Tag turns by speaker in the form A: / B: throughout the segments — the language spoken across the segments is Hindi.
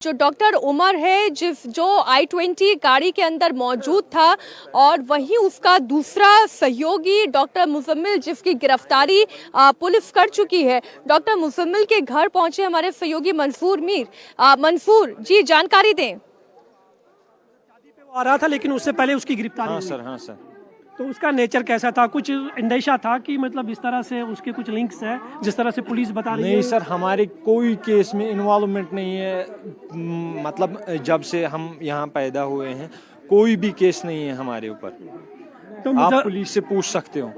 A: जो डॉक्टर उमर है जो I-20 गाड़ी के अंदर मौजूद था और वहीं उसका दूसरा सहयोगी डॉक्टर मुजम्मिल जिसकी गिरफ्तारी पुलिस कर चुकी है। डॉक्टर मुजम्मिल के घर पहुंचे हमारे सहयोगी मंसूर मीर। मंसूर जी, जानकारी दें।
B: शादी पे वो आ रहा था लेकिन उससे पहले उसकी गिरफ्तारी हुई।
C: हाँ सर।
B: तो उसका नेचर कैसा था? कुछ अंदेशा था कि मतलब इस तरह से उसके कुछ लिंक्स है जिस तरह से पुलिस बता रही है?
C: नहीं सर, हमारे कोई केस में इन्वॉल्वमेंट नहीं है। मतलब जब से हम यहाँ पैदा हुए हैं कोई भी केस नहीं है हमारे ऊपर।
B: तो
C: आप पुलिस से पूछ सकते हो।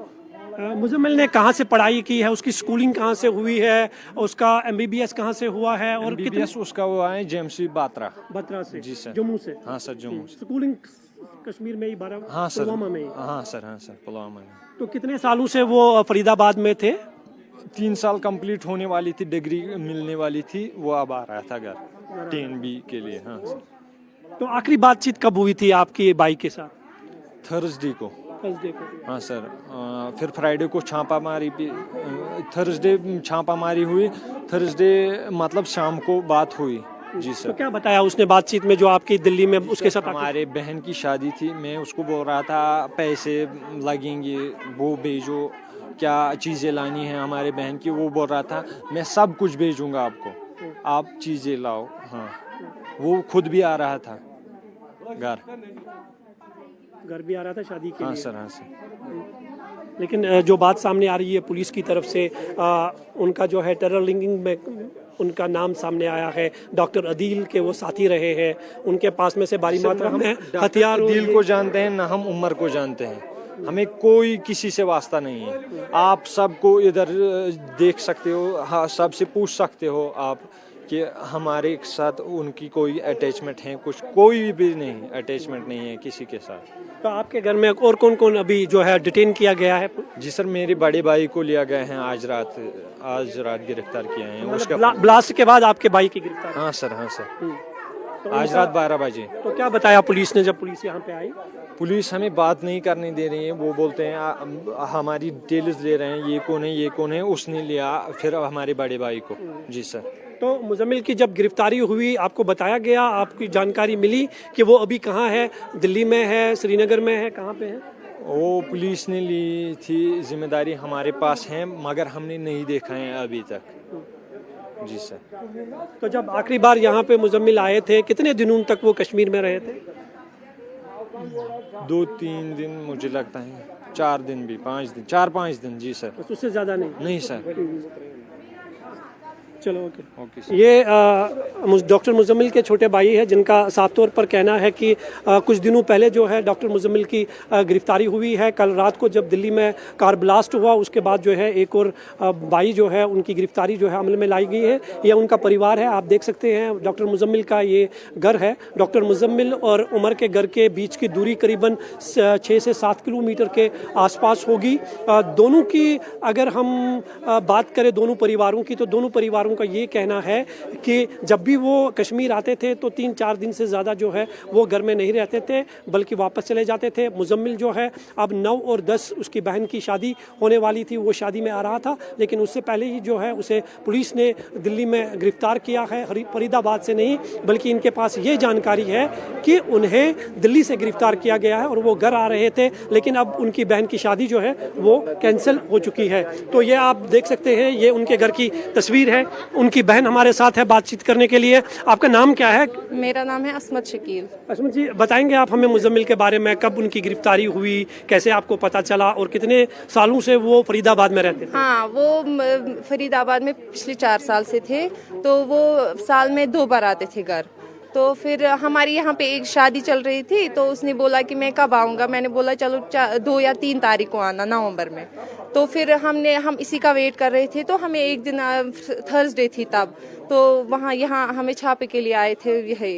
B: मुजम्मिल ने कहाँ से पढ़ाई की है, उसकी स्कूलिंग कहाँ से हुई है, उसका MBBS कहाँ से हुआ है और
C: MBBS उसका हुआ है JMC
B: बत्रा से?
C: जी सर।
B: जम्मू से?
C: हाँ सर, जम्मू से।
B: स्कूलिंग कश्मीर में ही पुलवामा में ही?
C: हाँ सर, पुलवामा में।
B: तो कितने सालों से वो फरीदाबाद में थे?
C: 3 साल कंप्लीट होने वाली थी, डिग्री मिलने वाली थी, वो अब आ रहा था घर 10B के लिए। हाँ सर।
B: तो आखिरी बातचीत कब हुई थी आपकी बाई के साथ?
C: थर्सडे को। हाँ सर। फिर फ्राइडे को छापामारी भी, थर्सडे छापामारी हुई, थर्सडे मतलब शाम को बात हुई। जी सर।
B: तो क्या बताया उसने बातचीत में जो आपकी दिल्ली में उसके साथ?
C: हमारे बहन की शादी थी, मैं उसको बोल रहा था पैसे लगेंगे वो भेजो, क्या चीज़ें लानी है हमारे बहन की। वो बोल रहा था मैं सब कुछ भेजूंगा आपको, आप चीज़ें लाओ। हाँ, वो खुद भी आ रहा था
B: घर भी आ रहा था शादी के लिए?
C: हाँ सर।
B: लेकिन जो बात सामने आ रही है पुलिस की तरफ से, उनका जो है टेरर लिंकिंग में उनका नाम सामने आया है। डॉक्टर अदील के वो साथी रहे हैं, उनके पास में से भारी मात्रा में हथियार।
C: अदील को जानते हैं ना हम उमर को जानते हैं, हमें कोई किसी से वास्ता नहीं है। आप सबको इधर देख सकते हो, हाँ सबसे पूछ सकते हो आप कि हमारे साथ उनकी कोई अटैचमेंट है, कुछ कोई भी नहीं अटैचमेंट नहीं है किसी के साथ।
B: तो आपके घर में और कौन कौन अभी जो है डिटेन किया गया है? जी
C: सर, मेरे बड़े भाई को लिया गया है, आज रात गिरफ्तार किया है उसका।
B: ब्लास्ट के बाद आपके भाई की गिरफ्तारी?
C: हाँ सर। तो आज रात 12 बजे।
B: तो क्या बताया पुलिस ने जब पुलिस यहाँ पे आई?
C: पुलिस हमें बात नहीं करने दे रही है। वो बोलते हैं हमारी डिटेल्स ले रहे हैं, ये कौन है, उसने लिया फिर हमारे बड़े भाई को। जी सर।
B: तो मुजम्मिल की जब गिरफ्तारी हुई आपको बताया गया, आपकी जानकारी मिली कि वो अभी कहाँ है? दिल्ली में है, श्रीनगर में है, कहाँ पे है?
C: वो पुलिस ने ली थी जिम्मेदारी, हमारे पास है मगर हमने नहीं देखा है अभी तक। जी सर।
B: तो जब आखिरी बार यहाँ पे मुजम्मिल आए थे कितने दिनों तक वो कश्मीर में रहे थे?
C: 2-3 दिन, मुझे लगता है 4 दिन भी, 5 दिन, 4-5 दिन। जी सर।
B: उससे ज्यादा नहीं?
C: नहीं सर।
B: चलो ओके। ये डॉक्टर मुजम्मिल के छोटे भाई है जिनका साफ तौर पर कहना है कि कुछ दिनों पहले जो है डॉक्टर मुजम्मिल की गिरफ्तारी हुई है। कल रात को जब दिल्ली में कार ब्लास्ट हुआ उसके बाद जो है एक और भाई जो है उनकी गिरफ्तारी जो है अमल में लाई गई है। यह उनका परिवार है, आप देख सकते हैं डॉक्टर मुजम्मिल का ये घर है। डॉक्टर मुजम्मिल और उमर के घर के बीच की दूरी करीबन 6 से 7 किलोमीटर के आसपास होगी। दोनों की अगर हम बात करें दोनों परिवारों की, तो दोनों परिवारों का ये कहना है कि जब भी वो कश्मीर आते थे तो 3-4 दिन से ज़्यादा जो है वो घर में नहीं रहते थे बल्कि वापस चले जाते थे। मुजम्मिल जो है अब 9 और 10 उसकी बहन की शादी होने वाली थी, वो शादी में आ रहा था, लेकिन उससे पहले ही जो है उसे पुलिस ने दिल्ली में गिरफ्तार किया है। फरीदाबाद से नहीं बल्कि इनके पास ये जानकारी है कि उन्हें दिल्ली से गिरफ्तार किया गया है और वो घर आ रहे थे, लेकिन अब उनकी बहन की शादी जो है वो कैंसिल हो चुकी है। तो ये आप देख सकते हैं, ये उनके घर की तस्वीर है। उनकी बहन हमारे साथ है बातचीत करने के लिए। आपका नाम क्या है?
D: मेरा नाम है असमत शकील।
B: असमत जी, बताएंगे आप हमें मुजम्मिल के बारे में, कब उनकी गिरफ्तारी हुई, कैसे आपको पता चला और कितने सालों से वो फरीदाबाद में रहते थे?
D: हाँ, वो फरीदाबाद में पिछले 4 साल से थे, तो वो साल में 2 बार आते थे घर। तो फिर हमारी यहाँ पे एक शादी चल रही थी, तो उसने बोला कि मैं कब आऊँगा। मैंने बोला चलो 2 या 3 तारीख को आना, नवंबर में। तो फिर हम इसी का वेट कर रहे थे। तो हमें एक दिन थर्सडे थी तब, तो वहाँ यहाँ हमें छापे के लिए आए थे, यही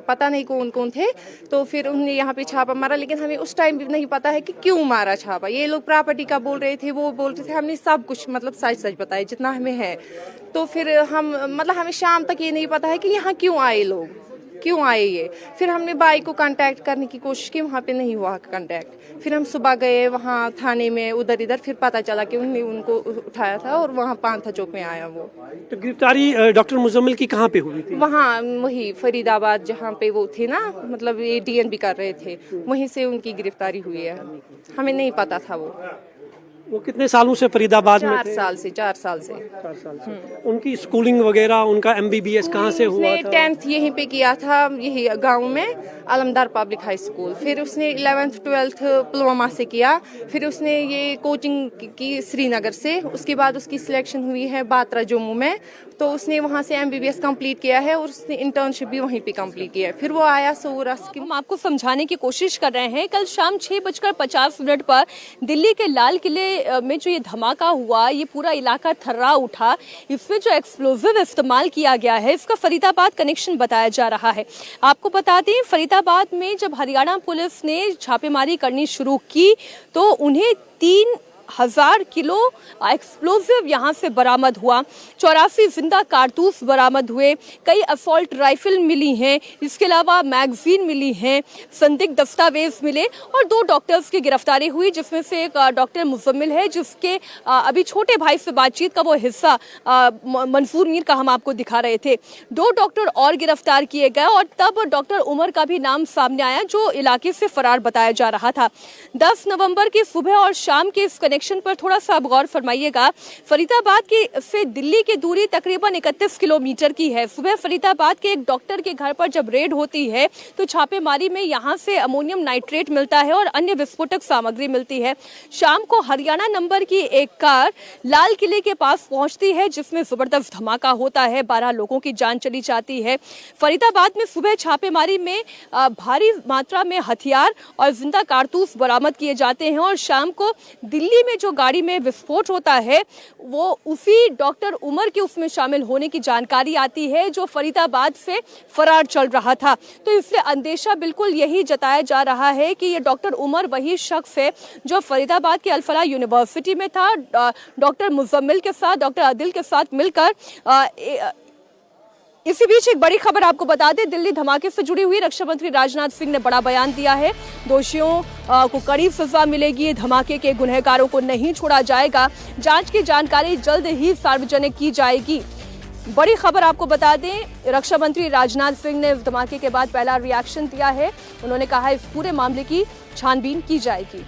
D: पता नहीं कौन कौन थे। तो फिर उन्होंने यहाँ पे छापा मारा, लेकिन हमें उस टाइम भी नहीं पता है कि क्यों मारा छापा। ये लोग प्रॉपर्टी का बोल रहे थे, वो बोल रहे थे, हमने सब कुछ मतलब सच बताया जितना हमें है। तो फिर हमें शाम तक ये नहीं पता है कि यहाँ क्यों आए लोग। क्यों आए ये। फिर हमने भाई को कांटेक्ट करने की कोशिश की, वहाँ पे नहीं हुआ कांटेक्ट। फिर हम सुबह गए वहाँ थाने में, उधर इधर, फिर पता चला कि उन्होंने उनको उठाया था और वहाँ पांथा चौक में आया वो।
B: तो गिरफ्तारी डॉक्टर मुजम्मिल की कहाँ पे हुई थी?
D: वहाँ वही फरीदाबाद जहाँ पे वो थे ना, मतलब ये डीएनबी कर रहे थे, वहीं से उनकी गिरफ्तारी हुई है। हमें नहीं पता था
B: वो कितने सालों से फरीदाबाद में थे?
D: 4 साल से।
B: 4 साल से। उनकी स्कूलिंग वगैरह, उनका एमबीबीएस कहाँ से हुआ
D: उसने
B: था?
D: 10th यहीं पे किया था, यही गांव में आलमदार पब्लिक हाई स्कूल। फिर उसने 11th 12th पुलवामा से किया। फिर उसने ये कोचिंग की श्रीनगर से। उसके बाद उसकी सिलेक्शन हुई है बात्रा जम्मू में, तो उसने वहाँ से एमबीबीएस कंप्लीट किया है और उसने इंटर्नशिप भी वहीं पे कंप्लीट किया है। फिर वो आया सोरस की।
A: हम आपको समझाने की कोशिश कर रहे हैं। कल शाम 6:50 पर दिल्ली के लाल किले में जो ये धमाका हुआ, ये पूरा इलाका थर्रा उठा। इसमें जो एक्सप्लोजिव इस्तेमाल किया गया है, इसका फरीदाबाद कनेक्शन बताया जा रहा है। आपको बता दें, फरीदाबाद में जब हरियाणा पुलिस ने छापेमारी करनी शुरू की तो उन्हें 3000 किलो एक्सप्लोजिव यहां से बरामद हुआ। 84 जिंदा कारतूस बरामद हुए। कई असॉल्ट राइफल मिली हैं। इसके अलावा मैगजीन मिली हैं, संदिग्ध दस्तावेज मिले और 2 डॉक्टर्स की गिरफ्तारी हुई, जिसमें से एक डॉक्टर मुजम्मिल है, जिसके अभी छोटे भाई से बातचीत का वो हिस्सा मंसूर मीर का हम आपको दिखा रहे थे। 2 डॉक्टर और गिरफ्तार किए गए और तब डॉक्टर उमर का भी नाम सामने आया, जो इलाके से फरार बताया जा रहा था। 10 नवंबर की सुबह और शाम के इस कनेक्शन पर थोड़ा सा आप गौर फरमाइएगा। फरीदाबाद की से दिल्ली की दूरी तकरीबन 31 किलोमीटर की है। सुबह फरीदाबाद के एक डॉक्टर के घर पर जब रेड होती है तो छापेमारी में यहां से अमोनियम नाइट्रेट मिलता है और अन्य विस्फोटक सामग्री मिलती है। शाम को हरियाणा नंबर की एक कार लाल किले के पास पहुंचती है, जिसमें जबरदस्त धमाका होता है। 12 लोगों की जान चली जाती है। फरीदाबाद में सुबह छापेमारी में भारी मात्रा में हथियार और जिंदा कारतूस बरामद किए जाते हैं और शाम को दिल्ली में जो गाड़ी में विस्फोट होता है वो उसी डॉक्टर उमर के उसमें शामिल होने की जानकारी आती है, जो फरीदाबाद से फरार चल रहा था। तो इसलिए अंदेशा बिल्कुल यही जताया जा रहा है कि ये डॉक्टर उमर वही शख्स है जो फरीदाबाद के अल-फलाह यूनिवर्सिटी में था, डॉक्टर मुजम्मिल के साथ, डॉक्टर आदिल के साथ मिलकर। इसी बीच एक बड़ी खबर आपको बता दें, दिल्ली धमाके से जुड़ी हुई रक्षा मंत्री राजनाथ सिंह ने बड़ा बयान दिया है। दोषियों को कड़ी सजा मिलेगी, धमाके के गुनहगारों को नहीं छोड़ा जाएगा। जांच की जानकारी जल्द ही सार्वजनिक की जाएगी। बड़ी खबर आपको बता दें, रक्षा मंत्री राजनाथ सिंह ने इस धमाके के बाद पहला रिएक्शन दिया है। उन्होंने कहा इस पूरे मामले की छानबीन की जाएगी।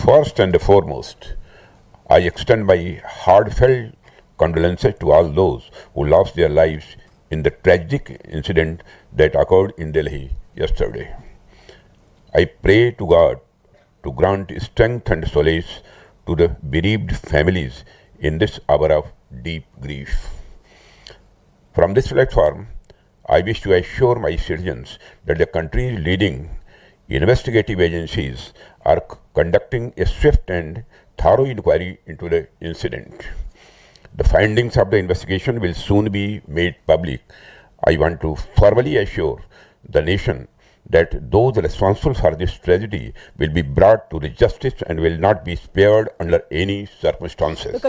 E: First and foremost, I extend my heartfelt condolences to all those who lost their lives in the tragic incident that occurred in Delhi yesterday. I pray to God to grant strength and solace to the bereaved families in this hour of deep grief. From this platform, I wish to assure my citizens that the country's leading investigative agencies are conducting a swift and thorough inquiry into the incident. The findings of the investigation will soon be made public. I want to formally assure the nation that those responsible for this tragedy will be brought to the justice and will not be spared under any circumstances.